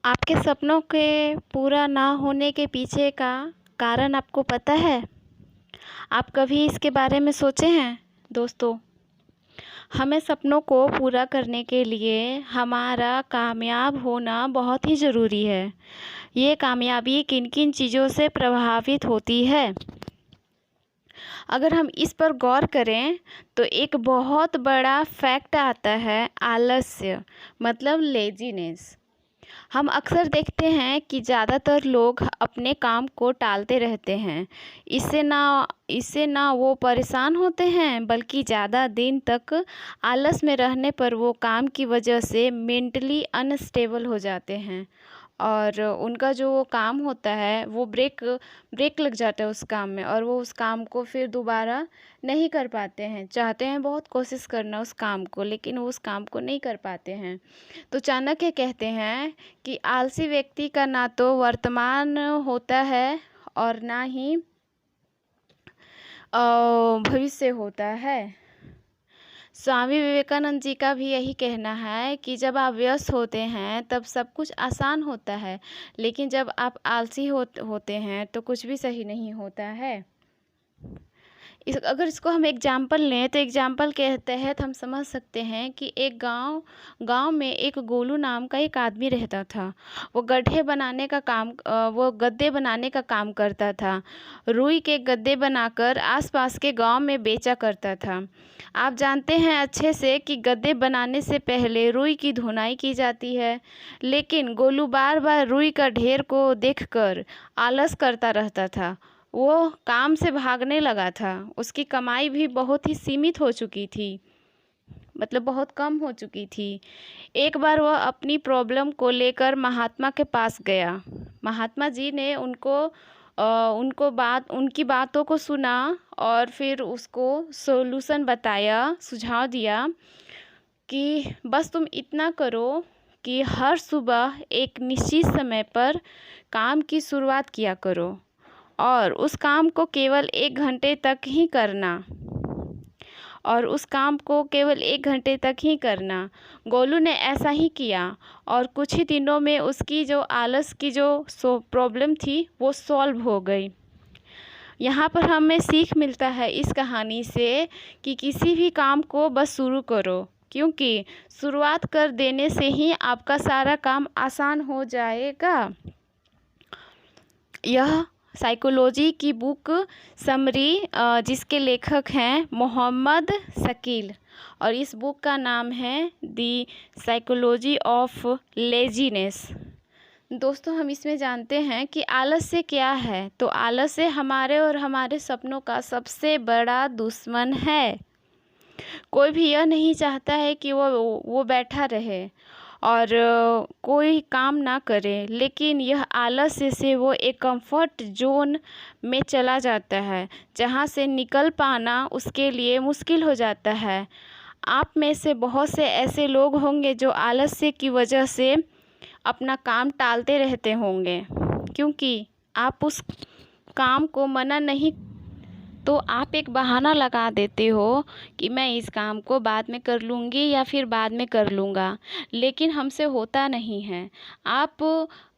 आपके सपनों के पूरा ना होने के पीछे का कारण आपको पता है? आप कभी इसके बारे में सोचे हैं? दोस्तों, हमें सपनों को पूरा करने के लिए हमारा कामयाब होना बहुत ही ज़रूरी है। ये कामयाबी किन-किन चीज़ों से प्रभावित होती है? अगर हम इस पर गौर करें तो एक बहुत बड़ा फैक्ट आता है आलस्य, मतलब लेज़ीनेस। हम अक्सर देखते हैं कि ज़्यादातर लोग अपने काम को टालते रहते हैं। इससे ना वो परेशान होते हैं, बल्कि ज़्यादा दिन तक आलस में रहने पर वो काम की वजह से मेंटली अनस्टेबल हो जाते हैं और उनका जो वो काम होता है वो ब्रेक लग जाता है उस काम में, और वो उस काम को फिर दोबारा नहीं कर पाते हैं। चाहते हैं बहुत कोशिश करना उस काम को, लेकिन वो उस काम को नहीं कर पाते हैं। तो चाणक्य कहते हैं कि आलसी व्यक्ति का ना तो वर्तमान होता है और ना ही भविष्य होता है। स्वामी विवेकानंद जी का भी यही कहना है कि जब आप व्यस्त होते हैं तब सब कुछ आसान होता है, लेकिन जब आप आलसी होते हैं तो कुछ भी सही नहीं होता है। अगर इसको हम एग्जाम्पल लें तो एग्जाम्पल के तहत हम समझ सकते हैं कि एक गांव में एक गोलू नाम का एक आदमी रहता था। वो गद्दे बनाने का काम करता था। रुई के गद्दे बनाकर आसपास के गांव में बेचा करता था। आप जानते हैं अच्छे से कि गद्दे बनाने से पहले रुई की धुनाई की जाती है, लेकिन गोलू बार बार रुई का ढेर को देखकर आलस करता रहता था। वो काम से भागने लगा था। उसकी कमाई भी बहुत ही सीमित हो चुकी थी, मतलब बहुत कम हो चुकी थी। एक बार वह अपनी प्रॉब्लम को लेकर महात्मा के पास गया। महात्मा जी ने उनकी बातों को सुना और फिर उसको सॉल्यूशन बताया, सुझाव दिया कि बस तुम इतना करो कि हर सुबह एक निश्चित समय पर काम की शुरुआत किया करो और उस काम को केवल 1 घंटे तक ही करना। गोलू ने ऐसा ही किया और कुछ ही दिनों में उसकी जो आलस की जो प्रॉब्लम थी वो सॉल्व हो गई। यहाँ पर हमें सीख मिलता है इस कहानी से कि किसी भी काम को बस शुरू करो, क्योंकि शुरुआत कर देने से ही आपका सारा काम आसान हो जाएगा। यह साइकोलॉजी की बुक समरी, जिसके लेखक हैं मोहम्मद शकील, और इस बुक का नाम है दी साइकोलॉजी ऑफ लेजीनेस। दोस्तों, हम इसमें जानते हैं कि आलस्य क्या है। तो आलस्य हमारे और हमारे सपनों का सबसे बड़ा दुश्मन है। कोई भी यह नहीं चाहता है कि वो बैठा रहे और कोई काम ना करे, लेकिन यह आलस्य से वो एक कंफर्ट जोन में चला जाता है, जहाँ से निकल पाना उसके लिए मुश्किल हो जाता है। आप में से बहुत से ऐसे लोग होंगे जो आलस्य की वजह से अपना काम टालते रहते होंगे, क्योंकि आप उस काम को मना नहीं, तो आप एक बहाना लगा देते हो कि मैं इस काम को बाद में कर लूँगी या फिर बाद में कर लूँगा, लेकिन हमसे होता नहीं है। आप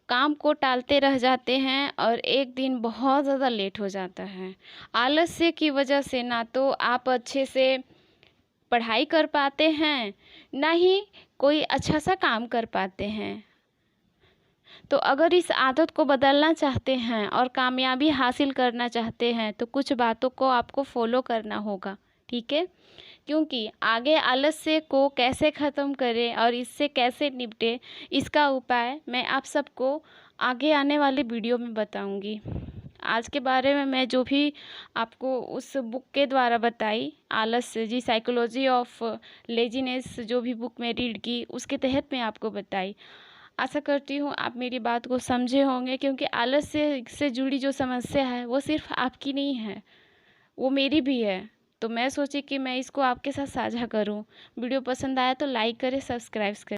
काम को टालते रह जाते हैं और एक दिन बहुत ज़्यादा लेट हो जाता है। आलस्य की वजह से ना तो आप अच्छे से पढ़ाई कर पाते हैं, ना ही कोई अच्छा सा काम कर पाते हैं। तो अगर इस आदत को बदलना चाहते हैं और कामयाबी हासिल करना चाहते हैं तो कुछ बातों को आपको फॉलो करना होगा, ठीक है? क्योंकि आगे आलस्य को कैसे ख़त्म करें और इससे कैसे निपटें, इसका उपाय मैं आप सबको आगे आने वाले वीडियो में बताऊंगी। आज के बारे में मैं जो भी आपको उस बुक के द्वारा बताई, आलस्य जी साइकोलॉजी ऑफ लेजीनेस, जो भी बुक मैं रीड की उसके तहत मैं आपको बताई। आशा करती हूँ आप मेरी बात को समझे होंगे, क्योंकि आलस्य से जुड़ी जो समस्या है वो सिर्फ आपकी नहीं है, वो मेरी भी है। तो मैं सोची कि मैं इसको आपके साथ साझा करूँ। वीडियो पसंद आया तो लाइक करें, सब्सक्राइब करें।